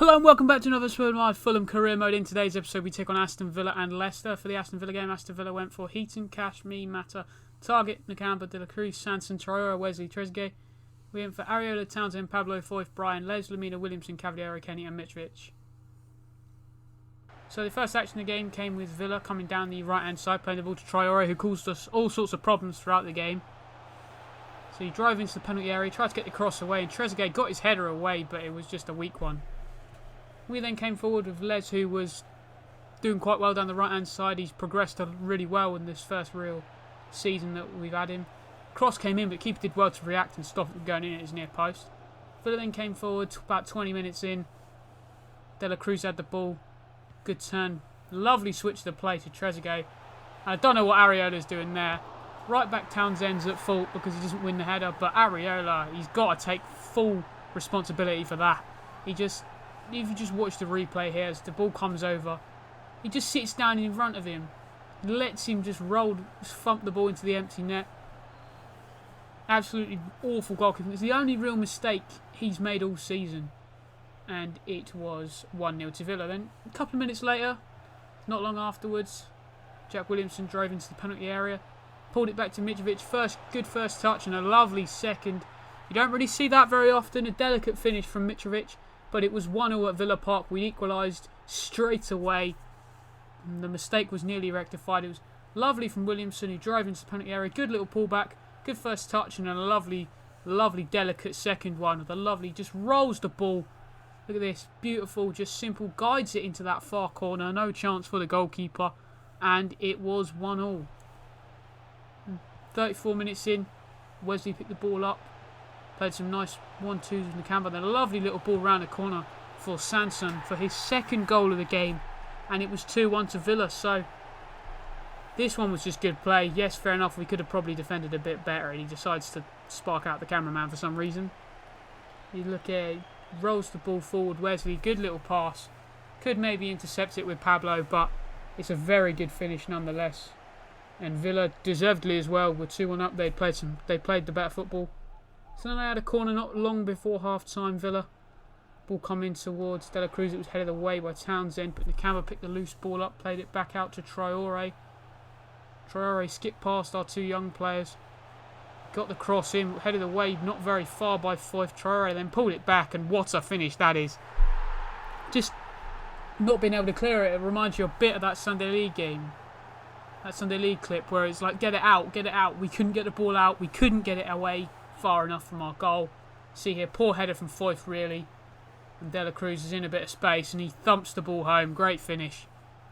Hello and welcome back to another episode of my Fulham career mode. In today's episode we take on Aston Villa and Leicester. For the Aston Villa game, Aston Villa went for Heaton, Cash, Mata, Target, Nakamba, De La Cruz, Sanson, Traore, Wesley, Trezeguet. We went for Areola, Townsend, Pablo, Foyth, Brian, Les, Lamina, Williamson, Cavaliero, Kenny and Mitrovic. So the first action of the game came with Villa coming down the right hand side, playing the ball to Traore, who caused us all sorts of problems throughout the game. So he drove into the penalty area, tried to get the cross away, and Trezeguet got his header away, but it was just a weak one. We then came forward with Les, who was doing quite well down the right hand side. He's progressed really well in this first real season that we've had him. Cross came in, but the keeper did well to react and stop it from going in at his near post. Villa then came forward about 20 minutes in. De La Cruz had the ball. Good turn. Lovely switch to the play to Trezeguet. I don't know what Areola's doing there. Right back Townsend's at fault because he doesn't win the header, but Areola, he's got to take full responsibility for that. If you just watch the replay here, as the ball comes over, he just sits down in front of him, lets him just thump the ball into the empty net. Absolutely awful goalkeeping. It's the only real mistake he's made all season, and it was 1-0 to Villa. Then a couple of minutes later, not long afterwards, Jack Williamson drove into the penalty area, pulled it back to Mitrovic. Good first touch and a lovely second. You don't really see that very often. A delicate finish from Mitrovic. But it was 1-0 at Villa Park. We equalised straight away. And the mistake was nearly rectified. It was lovely from Williamson, who drove into the penalty area. Good little pullback. Good first touch and a lovely, delicate second one. With a lovely, just rolls the ball. Look at this. Beautiful, just simple. Guides it into that far corner. No chance for the goalkeeper. And it was 1-1. 34 minutes in. Wesley picked the ball up. Played some nice 1-2s with Nakamba. Then a lovely little ball round the corner for Sanson for his second goal of the game. And it was 2-1 to Villa. So this one was just good play. Yes, fair enough. We could have probably defended a bit better. And he decides to spark out the cameraman for some reason. You look at it. Rolls the ball forward. Wesley, good little pass. Could maybe intercept it with Pablo. But it's a very good finish nonetheless. And Villa deservedly as well. Were 2-1 up. They played the better football. So then they had a corner not long before half-time, Villa. Ball coming towards De La Cruz. It was headed away by Townsend, but Nakamba picked the loose ball up, played it back out to Traore. Traore skipped past our two young players. Got the cross in, headed away not very far by Foyth. Traore then pulled it back, and what a finish that is. Just not being able to clear it. It reminds you a bit of that Sunday League game. That Sunday League clip where it's like, get it out, get it out. We couldn't get the ball out. We couldn't get it away far enough from our goal. See here, poor header from Foyth really. And De La Cruz is in a bit of space and he thumps the ball home. Great finish.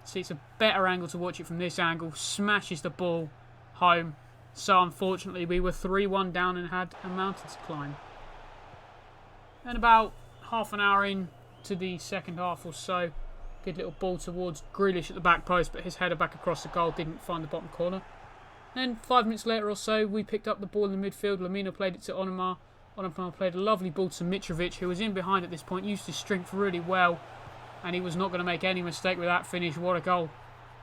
See, it's a better angle to watch it from this angle. Smashes the ball home. So unfortunately we were 3-1 down and had a mountain to climb. And about half an hour in to the second half or so, good little ball towards Grealish at the back post, but his header back across the goal didn't find the bottom corner. Then 5 minutes later or so, we picked up the ball in the midfield. Lamina played it to Onumar. Onumar played a lovely ball to Mitrovic, who was in behind at this point, used his strength really well, and he was not going to make any mistake with that finish. What a goal.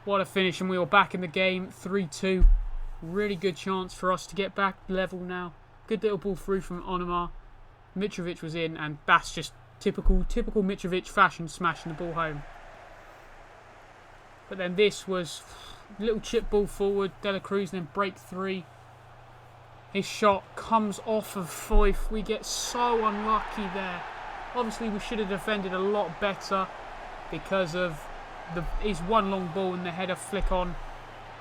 What a finish, and we were back in the game, 3-2. Really good chance for us to get back level now. Good little ball through from Onumar. Mitrovic was in, and that's just typical Mitrovic fashion, smashing the ball home. But then this was a little chip ball forward. De La Cruz then break three. His shot comes off of Foyth. We get so unlucky there. Obviously we should have defended a lot better because of his one long ball and the header flick on.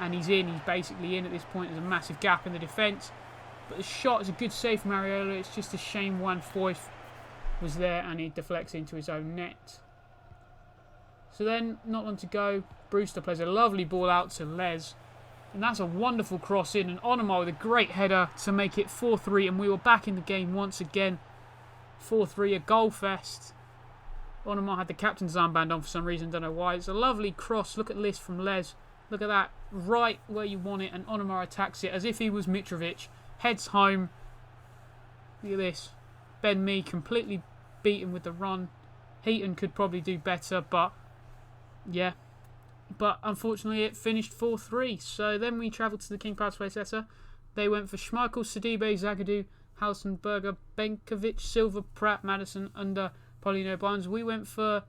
And he's in. He's basically in at this point. There's a massive gap in the defence. But the shot is a good save from Areola. It's just a shame one Foyth was there and he deflects into his own net. So then, not long to go, Brewster plays a lovely ball out to Les. And that's a wonderful cross in. And Onumar with a great header to make it 4-3. And we were back in the game once again. 4-3, a goal fest. Onumar had the captain's armband on for some reason, don't know why. It's a lovely cross. Look at this from Les. Look at that, right where you want it. And Onumar attacks it as if he was Mitrovic. Heads home. Look at this. Ben Mee completely beaten with the run. Heaton could probably do better, but yeah. But unfortunately it finished 4-3. So then we travelled to the King Power Space Essa. They went for Schmeichel, Sidibe, Zagadou, Halstenberger, Benkovic, Silva, Pratt, Madison, Under, Paulinho Barnes. We went for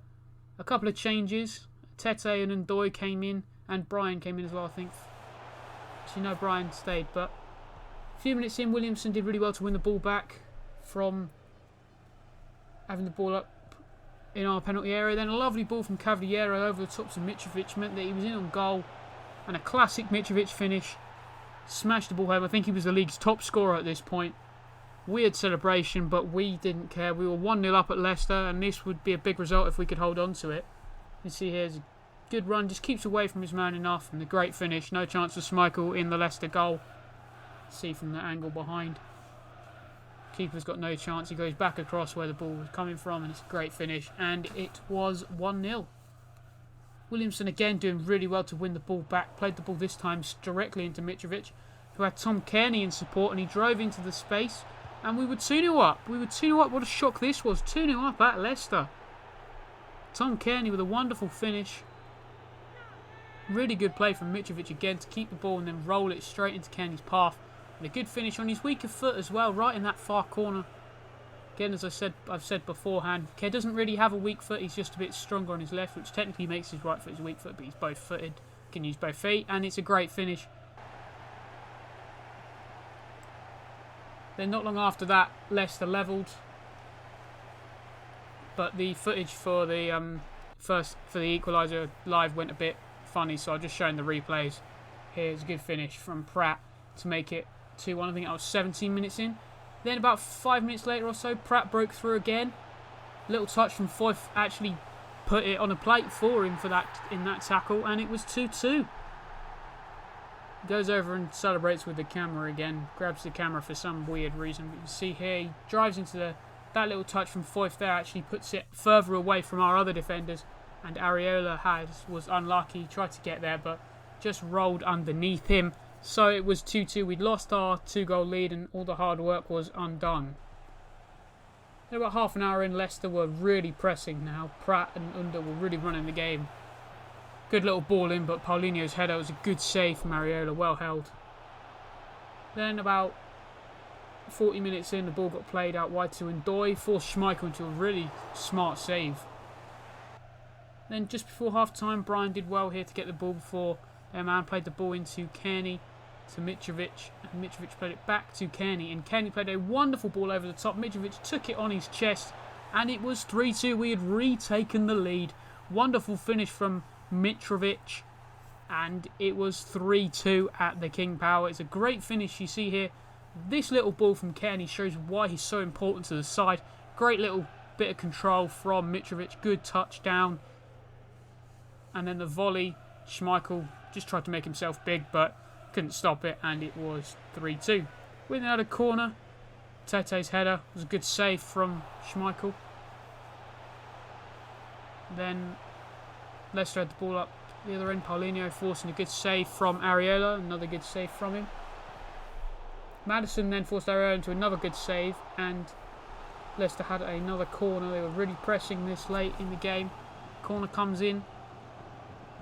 a couple of changes. Tete and Ndoye came in, and Brian came in as well, I think. So Brian stayed, but a few minutes in, Williamson did really well to win the ball back from having the ball up in our penalty area. Then a lovely ball from Cavaliero over the tops of Mitrovic meant that he was in on goal, and a classic Mitrovic finish. Smashed the ball home. I think he was the league's top scorer at this point. Weird celebration, but we didn't care. We were 1-0 up at Leicester, and this would be a big result if we could hold on to it. You see here's a good run, just keeps away from his man enough, and the great finish. No chance for Schmeichel in the Leicester goal. See from the angle behind. Keeper's got no chance. He goes back across where the ball was coming from, and it's a great finish. And it was 1-0. Williamson again doing really well to win the ball back. Played the ball this time directly into Mitrovic, who had Tom Kearney in support, and he drove into the space. And we were 2-0 up. What a shock this was. 2-0 up at Leicester. Tom Kearney with a wonderful finish. Really good play from Mitrovic again to keep the ball and then roll it straight into Kearney's path. And a good finish on his weaker foot as well, right in that far corner. Again, as I've said beforehand, Kerr doesn't really have a weak foot. He's just a bit stronger on his left, which technically makes his right foot his weak foot, but he's both-footed. Can use both feet, and it's a great finish. Then not long after that, Leicester levelled. But the footage for the equaliser live went a bit funny, so I'll just show the replays. Here's a good finish from Pratt to make it 2-1. I think that was 17 minutes in. Then about 5 minutes later or so, Pratt broke through again. Little touch from Foyth actually put it on a plate for him in that tackle, and it was 2-2. Goes over and celebrates with the camera again. Grabs the camera for some weird reason. But you can see here, he drives into that little touch from Foyth there actually puts it further away from our other defenders. And Areola was unlucky. He tried to get there, but just rolled underneath him. So it was 2-2. We'd lost our 2-goal lead, and all the hard work was undone. Then about half an hour in, Leicester were really pressing now. Pratt and Under were really running the game. Good little ball in, but Paulinho's header was a good save from Areola, well held. Then about 40 minutes in, the ball got played out wide to Ndoye, forced Schmeichel into a really smart save. Then just before half-time, Brian did well here to get the ball before their man played the ball into Kearney, to Mitrovic, and Mitrovic played it back to Kearney, and Kearney played a wonderful ball over the top. Mitrovic took it on his chest, and it was 3-2. We had retaken the lead. Wonderful finish from Mitrovic, and it was 3-2 at the King Power. It's a great finish. You see here, this little ball from Kearney shows why he's so important to the side. Great little bit of control from Mitrovic, good touchdown, and then the volley. Schmeichel just tried to make himself big, but couldn't stop it, and it was 3-2. We then had a corner. Tete's header was a good save from Schmeichel. Then Leicester had the ball up the other end. Paulinho forcing a good save from Areola. Another good save from him. Maddison then forced Areola into another good save, and Leicester had another corner. They were really pressing this late in the game. Corner comes in.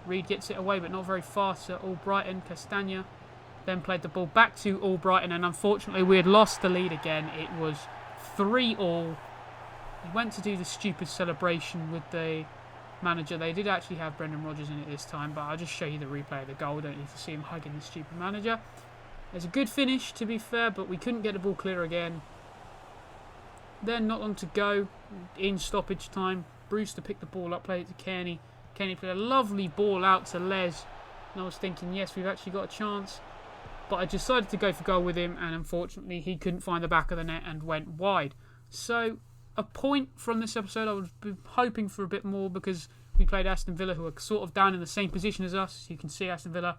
Reed gets it away, but not very fast at Albrighton. Castagna then played the ball back to Albrighton, and unfortunately we had lost the lead again. It was 3-3. He went to do the stupid celebration with the manager. They did actually have Brendan Rodgers in it this time, but I'll just show you the replay of the goal. Don't need to see him hugging the stupid manager. It's a good finish, to be fair, but we couldn't get the ball clear again. Then not long to go in stoppage time. Brewster picked the ball up, played it to Kearney. Kearney played a lovely ball out to Les, and I was thinking, yes, we've actually got a chance. But I decided to go for goal with him, and unfortunately he couldn't find the back of the net and went wide. So a point from this episode. I was hoping for a bit more because we played Aston Villa, who are sort of down in the same position as us. You can see Aston Villa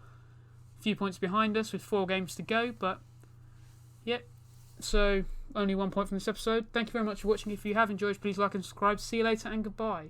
a few points behind us with 4 games to go. But yep, so only 1 point from this episode. Thank you very much for watching. If you have enjoyed, please like and subscribe. See you later and goodbye.